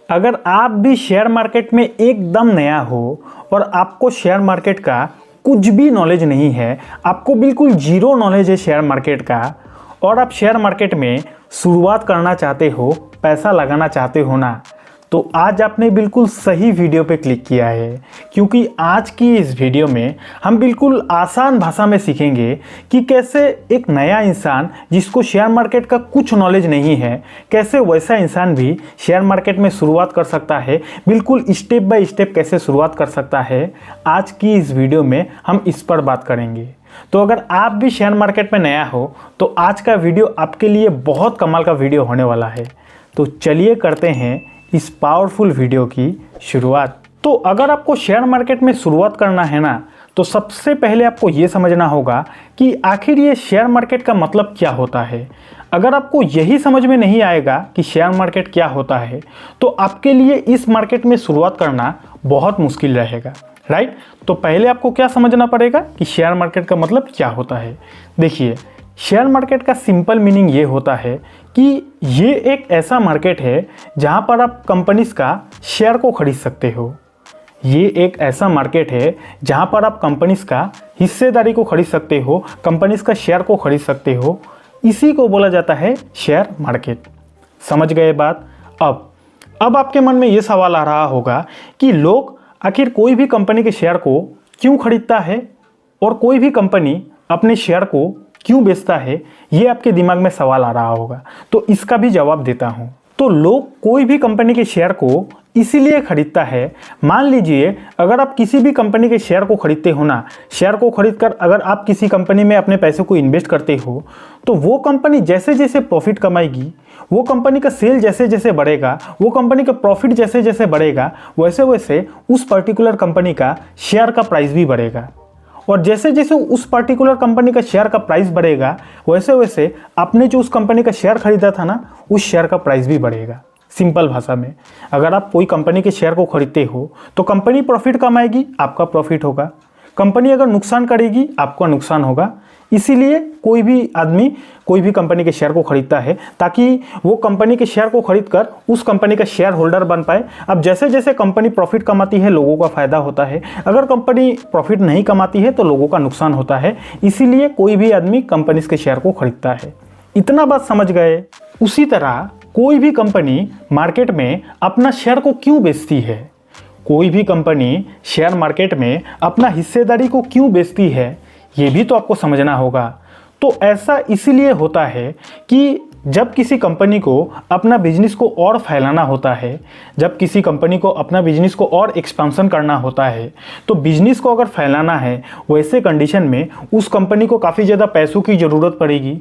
अगर आप भी शेयर मार्केट में एकदम नया हो और आपको शेयर मार्केट का कुछ भी नॉलेज नहीं है, आपको बिल्कुल जीरो नॉलेज है शेयर मार्केट का, और आप शेयर मार्केट में शुरुआत करना चाहते हो, पैसा लगाना चाहते हो ना, तो आज आपने बिल्कुल सही वीडियो पे क्लिक किया है। क्योंकि आज की इस वीडियो में हम बिल्कुल आसान भाषा में सीखेंगे कि कैसे एक नया इंसान जिसको शेयर मार्केट का कुछ नॉलेज नहीं है, कैसे वैसा इंसान भी शेयर मार्केट में शुरुआत कर सकता है, बिल्कुल स्टेप बाय स्टेप कैसे शुरुआत कर सकता है। आज की इस वीडियो में हम इस पर बात करेंगे। तो अगर आप भी शेयर मार्केट में नया हो तो आज का वीडियो आपके लिए बहुत कमाल का वीडियो होने वाला है। तो चलिए करते हैं इस पावरफुल वीडियो की शुरुआत। तो अगर आपको शेयर मार्केट में शुरुआत करना है ना, तो सबसे पहले आपको ये समझना होगा कि आखिर ये शेयर मार्केट का मतलब क्या होता है। अगर आपको यही समझ में नहीं आएगा कि शेयर मार्केट क्या होता है, तो आपके लिए इस मार्केट में शुरुआत करना बहुत मुश्किल रहेगा, राइट। तो पहले आपको क्या समझना पड़ेगा कि शेयर मार्केट का मतलब क्या होता है। देखिए, शेयर मार्केट का सिंपल मीनिंग ये होता है कि ये एक ऐसा मार्केट है जहाँ पर आप कंपनीज का शेयर को खरीद सकते हो। ये एक ऐसा मार्केट है जहाँ पर आप कंपनीज का हिस्सेदारी को खरीद सकते हो, कंपनीज का शेयर को खरीद सकते हो। इसी को बोला जाता है शेयर मार्केट। समझ गए बात। अब आपके मन में ये सवाल आ रहा होगा कि लोग आखिर कोई भी कंपनी के शेयर को क्यों खरीदता है और कोई भी कंपनी अपने शेयर को क्यों बेचता है। ये आपके दिमाग में सवाल आ रहा होगा, तो इसका भी जवाब देता हूं। तो लोग कोई भी कंपनी के शेयर को इसीलिए खरीदता है। मान लीजिए अगर आप किसी भी कंपनी के शेयर को खरीदते हो ना, शेयर को खरीदकर अगर आप किसी कंपनी में अपने पैसे को इन्वेस्ट करते हो, तो वो कंपनी जैसे जैसे प्रॉफिट कमाएगी, वो कंपनी का सेल जैसे जैसे बढ़ेगा, वो कंपनी का प्रॉफिट जैसे जैसे बढ़ेगा, वैसे वैसे उस पर्टिकुलर कंपनी का शेयर का प्राइस भी बढ़ेगा। और जैसे जैसे उस पर्टिकुलर कंपनी का शेयर का प्राइस बढ़ेगा, वैसे वैसे आपने जो उस कंपनी का शेयर खरीदा था ना, उस शेयर का प्राइस भी बढ़ेगा। सिंपल भाषा में, अगर आप कोई कंपनी के शेयर को खरीदते हो तो कंपनी प्रॉफिट कमाएगी, आपका प्रॉफिट होगा। कंपनी अगर नुकसान करेगी, आपका नुकसान होगा। इसीलिए कोई भी आदमी कोई भी कंपनी के शेयर को खरीदता है ताकि वो कंपनी के शेयर को खरीदकर उस कंपनी का शेयर होल्डर बन पाए। अब जैसे जैसे कंपनी प्रॉफिट कमाती है, लोगों का फायदा होता है। अगर कंपनी प्रॉफिट नहीं कमाती है तो लोगों का नुकसान होता है। इसीलिए कोई भी आदमी कंपनी के शेयर को खरीदता है। इतना बात समझ गए। उसी तरह कोई भी कंपनी मार्केट में अपना शेयर को क्यों बेचती है, कोई भी कंपनी शेयर मार्केट में अपना हिस्सेदारी को क्यों बेचती है, ये भी तो आपको समझना होगा। तो ऐसा इसीलिए होता है कि जब किसी कंपनी को अपना बिजनेस को और फैलाना होता है, जब किसी कंपनी को अपना बिजनेस को और एक्सपेंशन करना होता है, तो बिजनेस को अगर फैलाना है, वैसे कंडीशन में उस कंपनी को काफ़ी ज़्यादा पैसों की ज़रूरत पड़ेगी।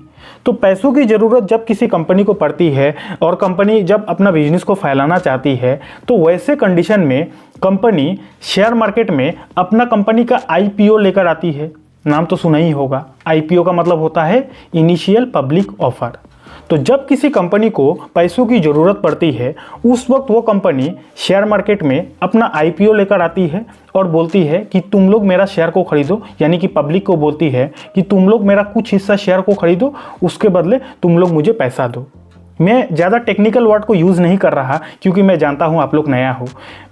तो पैसों की ज़रूरत जब किसी कंपनी को पड़ती है और कंपनी जब अपना बिजनेस को फैलाना चाहती है, तो वैसे कंडीशन में कंपनी शेयर मार्केट में अपना कंपनी का IPO लेकर आती है। नाम तो सुना ही होगा। IPO का मतलब होता है इनिशियल पब्लिक ऑफर। तो जब किसी कंपनी को पैसों की ज़रूरत पड़ती है, उस वक्त वो कंपनी शेयर मार्केट में अपना IPO लेकर आती है और बोलती है कि तुम लोग मेरा शेयर को खरीदो, यानी कि पब्लिक को बोलती है कि तुम लोग मेरा कुछ हिस्सा शेयर को खरीदो, उसके बदले तुम लोग मुझे पैसा दो। मैं ज़्यादा टेक्निकल वर्ड को यूज़ नहीं कर रहा क्योंकि मैं जानता हूँ आप लोग नया हो।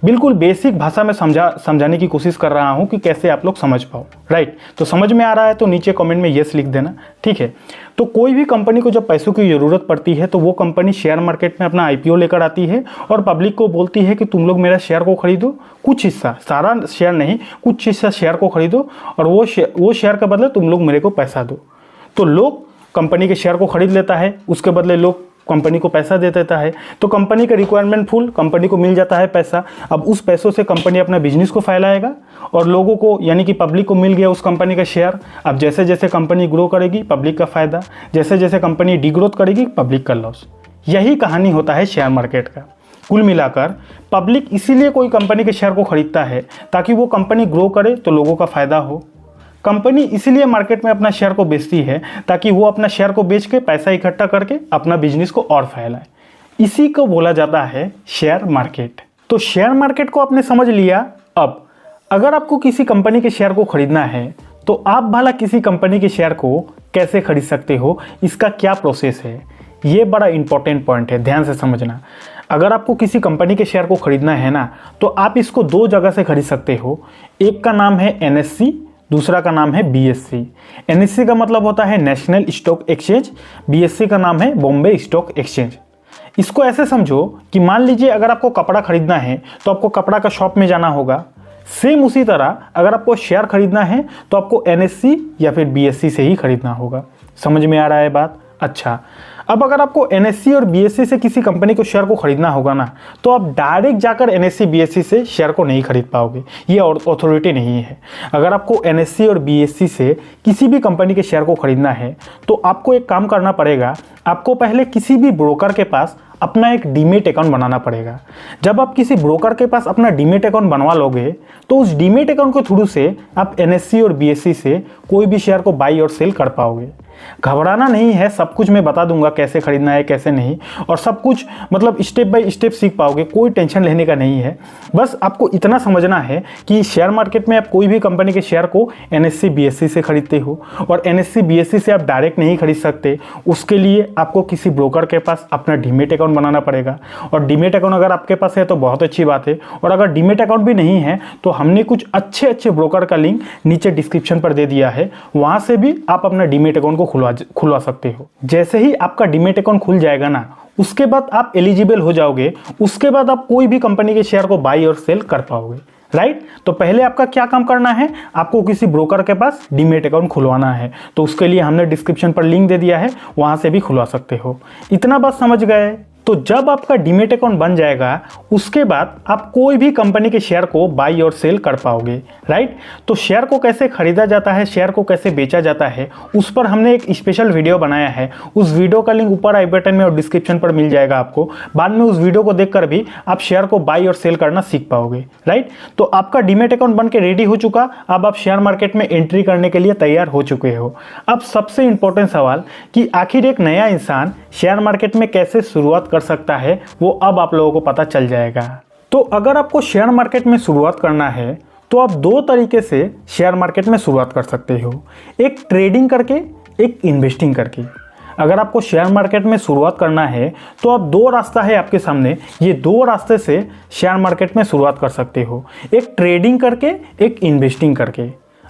बिल्कुल बेसिक भाषा में समझाने की कोशिश कर रहा हूँ कि कैसे आप लोग समझ पाओ, राइट। तो समझ में आ रहा है तो नीचे कमेंट में येस लिख देना, ठीक है। तो कोई भी कंपनी को जब पैसों की ज़रूरत पड़ती है तो वो कंपनी शेयर मार्केट में अपना IPO लेकर आती है और पब्लिक को बोलती है कि तुम लोग मेरा शेयर को खरीदो, कुछ हिस्सा, सारा शेयर नहीं, कुछ हिस्सा शेयर को खरीदो और वो शेयर के बदले तुम लोग मेरे को पैसा दो। तो लोग कंपनी के शेयर को खरीद लेता है, उसके बदले लोग कंपनी को पैसा दे देता है। तो कंपनी का रिक्वायरमेंट फुल, कंपनी को मिल जाता है पैसा। अब उस पैसों से कंपनी अपना बिजनेस को फैलाएगा और लोगों को, यानी कि पब्लिक को मिल गया उस कंपनी का शेयर। अब जैसे जैसे कंपनी ग्रो करेगी, पब्लिक का फ़ायदा, जैसे जैसे कंपनी डिग्रोथ करेगी, पब्लिक का लॉस। यही कहानी होता है शेयर मार्केट का। कुल मिलाकर पब्लिक इसीलिए कोई कंपनी के शेयर को खरीदता है ताकि वो कंपनी ग्रो करे तो लोगों का फ़ायदा हो। कंपनी इसीलिए मार्केट में अपना शेयर को बेचती है ताकि वो अपना शेयर को बेच के पैसा इकट्ठा करके अपना बिजनेस को और फैलाए। इसी को बोला जाता है शेयर मार्केट। तो शेयर मार्केट को आपने समझ लिया। अब अगर आपको किसी कंपनी के शेयर को खरीदना है तो आप भला किसी कंपनी के शेयर को कैसे खरीद सकते हो, इसका क्या प्रोसेस है, ये बड़ा इंपॉर्टेंट पॉइंट है, ध्यान से समझना। अगर आपको किसी कंपनी के शेयर को खरीदना है ना, तो आप इसको दो जगह से खरीद सकते हो। एक का नाम है NSE, दूसरा का नाम है BSE। NSE का मतलब होता है नेशनल स्टॉक एक्सचेंज, BSE का नाम है बॉम्बे स्टॉक एक्सचेंज। इसको ऐसे समझो कि मान लीजिए अगर आपको कपड़ा खरीदना है तो आपको कपड़ा का शॉप में जाना होगा। सेम उसी तरह अगर आपको शेयर खरीदना है तो आपको NSE या फिर BSE से ही खरीदना होगा। समझ में आ रहा है बात? अच्छा, अब अगर आपको NSE और BSE से किसी कंपनी को शेयर को खरीदना होगा ना, तो आप डायरेक्ट जाकर NSE BSE से शेयर को नहीं खरीद पाओगे, ये अथॉरिटी नहीं है। अगर आपको NSE और BSE से किसी भी कंपनी के शेयर को खरीदना है तो आपको एक काम करना पड़ेगा, आपको पहले किसी भी ब्रोकर के पास अपना एक डीमेट अकाउंट बनाना पड़ेगा। जब आप किसी ब्रोकर के पास अपना डीमेट अकाउंट बनवा लोगे तो उस डीमेट अकाउंट के थ्रू से आप NSE और BSE से कोई भी शेयर को बाई और सेल कर पाओगे। घबराना नहीं है, सब कुछ मैं बता दूंगा कैसे खरीदना है कैसे नहीं, और सब कुछ मतलब स्टेप बाय स्टेप सीख पाओगे, कोई टेंशन लेने का नहीं है। बस आपको इतना समझना है कि शेयर मार्केट में आप कोई भी कंपनी के शेयर को NSE BSE से खरीदते हो, और NSE BSE से आप डायरेक्ट नहीं खरीद सकते। उसके लिए आपको किसी ब्रोकर के पास अपना डीमेट अकाउंट बनाना पड़ेगा, और डीमेट अकाउंट अगर आपके पास है तो बहुत अच्छी बात है, और अगर डीमेट अकाउंट भी नहीं है तो हमने कुछ अच्छे ब्रोकर का लिंक नीचे डिस्क्रिप्शन पर दे दिया है, वहाँ से भी आप अपना डीमेट अकाउंट को खुलवा सकते हो। जैसे ही आपका डीमेट अकाउंट खुल जाएगा ना, उसके बाद आप एलिजिबल हो जाओगे, उसके बाद आप कोई भी कंपनी के शेयर को बाई और सेल कर पाओगे, राइट। तो पहले आपका क्या काम करना है, आपको किसी ब्रोकर के पास डीमेट अकाउंट खुलवाना है, तो उसके लिए हमने डिस्क्रिप्शन पर लिंक दे दिया है, वहां से भी खुलवा सकते हो। इतना बात समझ गए? तो जब आपका डीमेट अकाउंट बन जाएगा उसके बाद आप कोई भी कंपनी के शेयर को बाई और सेल कर पाओगे, राइट। तो शेयर को कैसे खरीदा जाता है, शेयर को कैसे बेचा जाता है, उस पर हमने एक स्पेशल वीडियो बनाया है। उस वीडियो का लिंक ऊपर आई बटन में और डिस्क्रिप्शन पर मिल जाएगा आपको। बाद में उस वीडियो को देखकर भी आप शेयर को बाई और सेल करना सीख पाओगे, राइट। तो आपका डीमेट अकाउंट बन के रेडी हो चुका, अब आप शेयर मार्केट में एंट्री करने के लिए तैयार हो चुके हो। अब सबसे इंपॉर्टेंट सवाल कि आखिर एक नया इंसान शेयर मार्केट में कैसे शुरुआत कर सकता है, वो अब आप लोगों को पता चल जाएगा। तो अगर आपको शेयर मार्केट में शुरुआत करना है तो आप दो तरीके से शेयर मार्केट में शुरुआत कर सकते हो, एक ट्रेडिंग करके, एक इन्वेस्टिंग करके। अगर आपको शेयर मार्केट में शुरुआत करना है तो आप दो रास्ता है आपके सामने, ये दो रास्ते से शेयर मार्केट में शुरुआत कर सकते हो, एक ट्रेडिंग करके, एक इन्वेस्टिंग करके।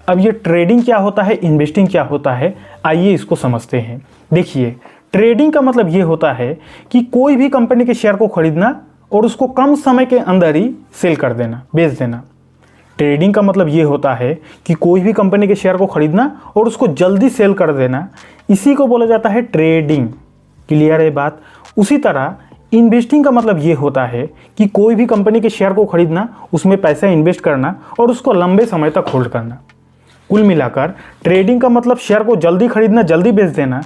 अब ये ट्रेडिंग क्या होता है, इन्वेस्टिंग क्या होता है, आइए इसको समझते हैं। देखिए, ट्रेडिंग का मतलब ये होता है कि कोई भी कंपनी के शेयर को खरीदना और उसको कम समय के अंदर ही सेल कर देना, बेच देना। ट्रेडिंग का मतलब ये होता है कि कोई भी कंपनी के शेयर को खरीदना और उसको जल्दी सेल कर देना, इसी को बोला जाता है ट्रेडिंग। क्लियर है बात? उसी तरह इन्वेस्टिंग का मतलब ये होता है कि कोई भी कंपनी के शेयर को खरीदना, उसमें पैसा इन्वेस्ट करना और उसको लंबे समय तक होल्ड करना। कुल मिलाकर ट्रेडिंग का मतलब शेयर को जल्दी खरीदना, जल्दी बेच देना।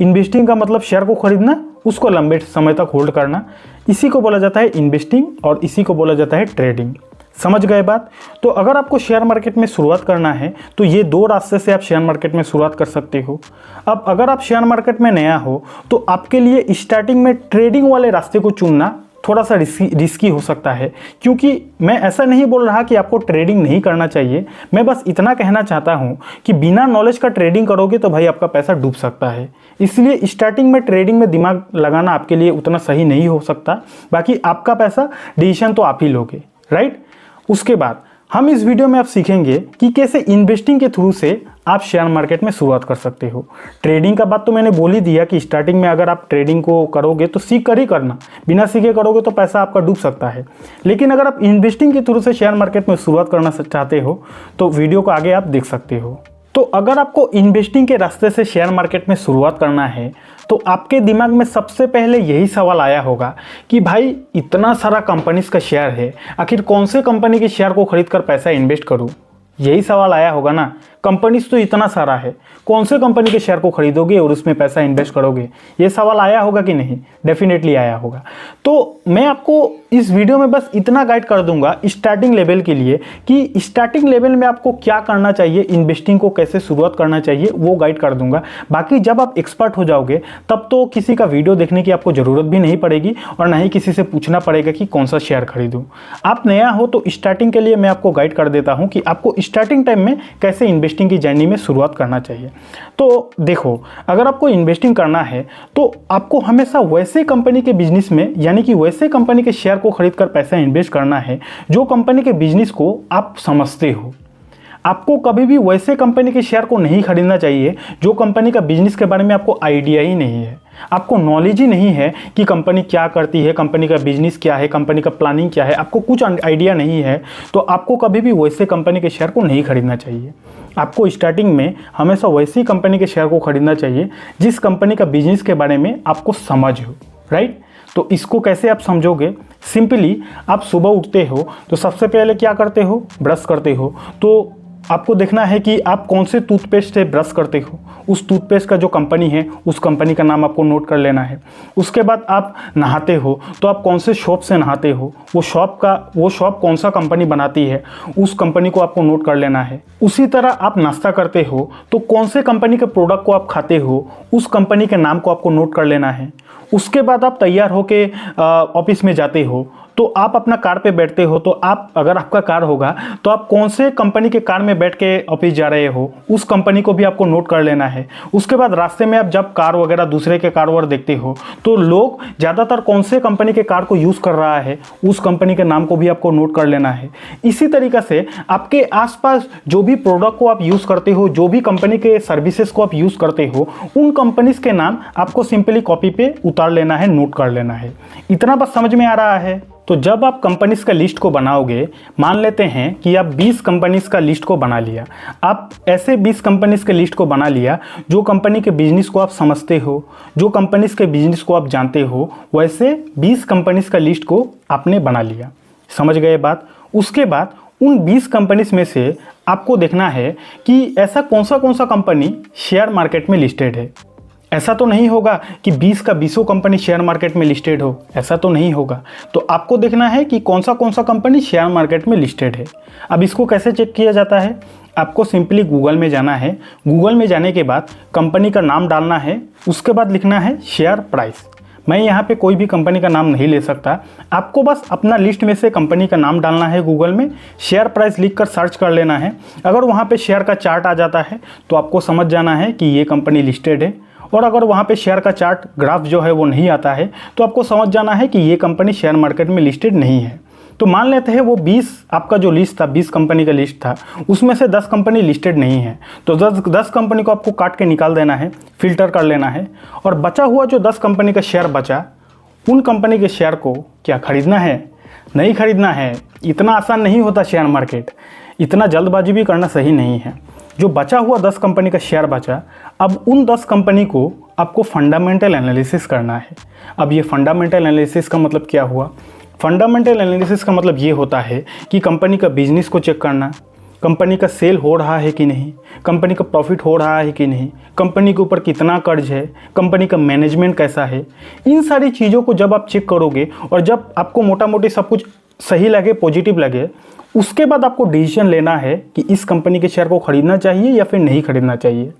इन्वेस्टिंग का मतलब शेयर को खरीदना, उसको लंबे समय तक होल्ड करना। इसी को बोला जाता है इन्वेस्टिंग और इसी को बोला जाता है ट्रेडिंग। समझ गए बात? तो अगर आपको शेयर मार्केट में शुरुआत करना है तो ये दो रास्ते से आप शेयर मार्केट में शुरुआत कर सकते हो। अब अगर आप शेयर मार्केट में नया हो तो आपके लिए स्टार्टिंग में ट्रेडिंग वाले रास्ते को चुनना थोड़ा सा रिस्की हो सकता है, क्योंकि मैं ऐसा नहीं बोल रहा कि आपको ट्रेडिंग नहीं करना चाहिए। मैं बस इतना कहना चाहता हूं कि बिना नॉलेज का ट्रेडिंग करोगे तो भाई आपका पैसा डूब सकता है। इसलिए स्टार्टिंग में ट्रेडिंग में दिमाग लगाना आपके लिए उतना सही नहीं हो सकता। बाकी आपका पैसा डिसीजन तो आप ही लोगे, राइट। उसके बाद हम इस वीडियो में आप सीखेंगे कि कैसे इन्वेस्टिंग के थ्रू से आप शेयर मार्केट में शुरुआत कर सकते हो। ट्रेडिंग का बात तो मैंने बोल ही दिया कि स्टार्टिंग में अगर आप ट्रेडिंग को करोगे तो सीख कर ही करना, बिना सीखे करोगे तो पैसा आपका डूब सकता है। लेकिन अगर आप इन्वेस्टिंग के थ्रू से शेयर मार्केट में शुरुआत करना चाहते हो तो वीडियो को आगे आप देख सकते हो। तो अगर आपको इन्वेस्टिंग के रास्ते से शेयर मार्केट में शुरुआत करना है तो आपके दिमाग में सबसे पहले यही सवाल आया होगा कि भाई इतना सारा कंपनीज का शेयर है, आखिर कौन से कंपनी के शेयर को खरीद कर पैसा इन्वेस्ट करूं। यही सवाल आया होगा ना, कंपनीज तो इतना सारा है, कौन से कंपनी के शेयर को खरीदोगे और उसमें पैसा इन्वेस्ट करोगे। ये सवाल आया होगा कि नहीं? डेफिनेटली आया होगा। तो मैं आपको इस वीडियो में बस इतना गाइड कर दूंगा स्टार्टिंग लेवल के लिए कि स्टार्टिंग लेवल में आपको क्या करना चाहिए, इन्वेस्टिंग को कैसे शुरुआत करना चाहिए, वो गाइड कर दूंगा। बाकी जब आप एक्सपर्ट हो जाओगे तब तो किसी का वीडियो देखने की आपको ज़रूरत भी नहीं पड़ेगी और ना ही किसी से पूछना पड़ेगा कि कौन सा शेयर खरीदूँ। आप नया हो तो स्टार्टिंग के लिए मैं आपको गाइड कर देता हूँ कि आपको स्टार्टिंग टाइम में कैसे इन्वेस्ट इन्वेस्टिंग की जर्नी में शुरुआत करना चाहिए। तो देखो, अगर आपको इन्वेस्टिंग करना है तो आपको हमेशा वैसे कंपनी के बिजनेस में, यानी कि वैसे कंपनी के शेयर को खरीद कर पैसा इन्वेस्ट करना है जो कंपनी के बिजनेस को आप समझते हो। आपको कभी भी वैसे कंपनी के शेयर को नहीं खरीदना चाहिए जो कंपनी का बिजनेस के बारे में आपको आइडिया ही नहीं है, आपको नॉलेज ही नहीं है कि कंपनी क्या करती है, कंपनी का बिजनेस क्या है, कंपनी का प्लानिंग क्या है, आपको कुछ आइडिया नहीं है, तो आपको कभी भी वैसे कंपनी के शेयर को नहीं खरीदना चाहिए। आपको स्टार्टिंग में हमेशा वैसी कंपनी के शेयर को खरीदना चाहिए जिस कंपनी का बिजनेस के बारे में आपको समझ हो, राइट। तो इसको कैसे आप समझोगे? सिंपली आप सुबह उठते हो तो सबसे पहले क्या करते हो? ब्रश करते हो। तो आपको देखना है कि आप कौन से टूथपेस्ट से ब्रश करते हो, उस टूथपेस्ट का जो कंपनी है उस कंपनी का नाम आपको नोट कर लेना है। उसके बाद आप नहाते हो तो आप कौन से शॉप से नहाते हो, वो शॉप कौन सा कंपनी बनाती है, उस कंपनी को आपको नोट कर लेना है। उसी तरह आप नाश्ता करते हो तो कौन से कंपनी के प्रोडक्ट को आप खाते हो, उस कंपनी के नाम को आपको नोट कर लेना है। उसके बाद आप तैयार होके ऑफिस में जाते हो तो आप अपना कार पे बैठते हो, तो आप, अगर आपका कार होगा तो आप कौन से कंपनी के कार में बैठ के ऑफिस जा रहे हो, उस कंपनी को भी आपको नोट कर लेना है। उसके बाद रास्ते में आप जब कार वगैरह दूसरे के कार वगैरह देखते हो तो लोग ज़्यादातर कौन से कंपनी के कार को यूज़ कर रहा है, उस कंपनी के नाम को भी आपको नोट कर लेना है। इसी तरीक़े से आपके आसपास जो भी प्रोडक्ट को आप यूज़ करते हो, जो भी कंपनी के सर्विसेज को आप यूज़ करते हो, उन कंपनीज के नाम आपको सिंपली कॉपी पे उतार लेना है, नोट कर लेना है। इतना बस समझ में आ रहा है? तो जब आप कंपनीज का लिस्ट को बनाओगे, मान लेते हैं कि आप 20 कंपनीज का लिस्ट को बना लिया, आप ऐसे 20 कंपनीज के लिस्ट को बना लिया जो कंपनी के बिजनेस को आप समझते हो, जो कंपनीज के बिजनेस को आप जानते हो, वैसे 20 कंपनीज का लिस्ट को आपने बना लिया। समझ गए बात? उसके बाद उन 20 कंपनीज में से आपको देखना है कि ऐसा कौन सा कंपनी शेयर मार्केट में लिस्टेड है। ऐसा तो नहीं होगा कि 20 का 20 कंपनी शेयर मार्केट में लिस्टेड हो, ऐसा तो नहीं होगा। तो आपको देखना है कि कौन सा कंपनी शेयर मार्केट में लिस्टेड है। अब इसको कैसे चेक किया जाता है? आपको सिंपली गूगल में जाना है। गूगल में जाने के बाद कंपनी का नाम डालना है, उसके बाद लिखना है शेयर प्राइस। मैं यहाँ पे कोई भी कंपनी का नाम नहीं ले सकता, आपको बस अपना लिस्ट में से कंपनी का नाम डालना है। गूगल में शेयर प्राइस लिखकर सर्च कर लेना है। अगर वहाँ पे शेयर का चार्ट आ जाता है तो आपको समझ जाना है कि ये कंपनी लिस्टेड है, और अगर वहाँ पे शेयर का चार्ट ग्राफ जो है वो नहीं आता है तो आपको समझ जाना है कि ये कंपनी शेयर मार्केट में लिस्टेड नहीं है। तो मान लेते हैं वो 20 आपका जो लिस्ट था, 20 कंपनी का लिस्ट था, उसमें से 10 कंपनी लिस्टेड नहीं है, तो 10 कंपनी को आपको काट के निकाल देना है, फिल्टर कर लेना है, और बचा हुआ जो 10 कंपनी का शेयर बचा, उन कंपनी के शेयर को क्या खरीदना है? नहीं खरीदना है। इतना आसान नहीं होता शेयर मार्केट, इतना जल्दबाजी भी करना सही नहीं है। जो बचा हुआ 10 कंपनी का शेयर बचा, अब उन 10 कंपनी को आपको फंडामेंटल एनालिसिस करना है। अब ये फंडामेंटल एनालिसिस का मतलब क्या हुआ? फंडामेंटल एनालिसिस का मतलब ये होता है कि कंपनी का बिजनेस को चेक करना, कंपनी का सेल हो रहा है कि नहीं, कंपनी का प्रॉफिट हो रहा है कि नहीं, कंपनी के ऊपर कितना कर्ज है, कंपनी का मैनेजमेंट कैसा है। इन सारी चीज़ों को जब आप चेक करोगे और जब आपको मोटा मोटी सब कुछ सही लगे, पॉजिटिव लगे, उसके बाद आपको डिसीजन लेना है कि इस कंपनी के शेयर को खरीदना चाहिए या फिर नहीं खरीदना चाहिए।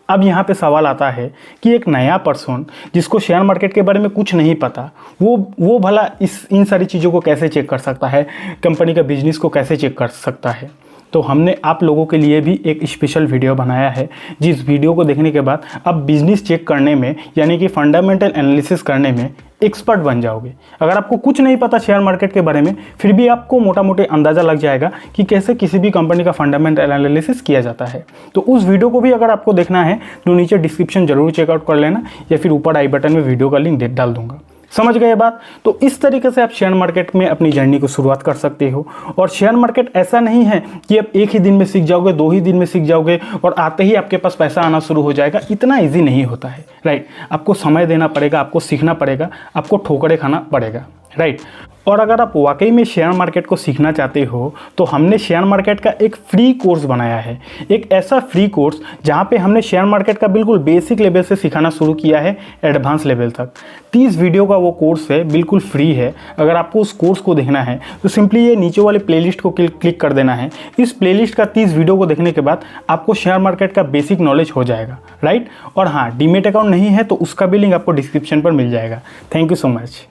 अब यहाँ पे सवाल आता है कि एक नया पर्सन जिसको शेयर मार्केट के बारे में कुछ नहीं पता, वो भला इन सारी चीज़ों को कैसे चेक कर सकता है, कंपनी का बिजनेस को कैसे चेक कर सकता है। तो हमने आप लोगों के लिए भी एक स्पेशल वीडियो बनाया है, जिस वीडियो को देखने के बाद आप बिजनेस चेक करने में, यानी कि फंडामेंटल एनालिसिस करने में एक्सपर्ट बन जाओगे। अगर आपको कुछ नहीं पता शेयर मार्केट के बारे में, फिर भी आपको मोटा मोटे अंदाज़ा लग जाएगा कि कैसे किसी भी कंपनी का फंडामेंटल एनालिसिस किया जाता है। तो उस वीडियो को भी अगर आपको देखना है तो नीचे डिस्क्रिप्शन जरूर चेकआउट कर लेना, या फिर ऊपर आई बटन में वीडियो का लिंक डाल दूंगा। समझ गए बात? तो इस तरीके से आप शेयर मार्केट में अपनी जर्नी को शुरुआत कर सकते हो। और शेयर मार्केट ऐसा नहीं है कि आप एक ही दिन में सीख जाओगे, 2 ही दिन में सीख जाओगे और आते ही आपके पास पैसा आना शुरू हो जाएगा। इतना इजी नहीं होता है, राइट। आपको समय देना पड़ेगा, आपको सीखना पड़ेगा, आपको ठोकरें खाना पड़ेगा, राइट। और अगर आप वाकई में शेयर मार्केट को सीखना चाहते हो तो हमने शेयर मार्केट का एक फ्री कोर्स बनाया है। एक ऐसा फ्री कोर्स जहां पे हमने शेयर मार्केट का बिल्कुल बेसिक लेवल से सिखाना शुरू किया है एडवांस लेवल तक। 30 वीडियो का वो कोर्स है, बिल्कुल फ्री है। अगर आपको उस कोर्स को देखना है तो सिंपली ये नीचे वाले प्लेलिस्ट को क्लिक कर देना है। इस प्लेलिस्ट का 30 वीडियो को देखने के बाद आपको शेयर मार्केट का बेसिक नॉलेज हो जाएगा, राइट। और हाँ, डीमेट अकाउंट नहीं है तो उसका भी लिंक आपको डिस्क्रिप्शन पर मिल जाएगा। Thank you so much.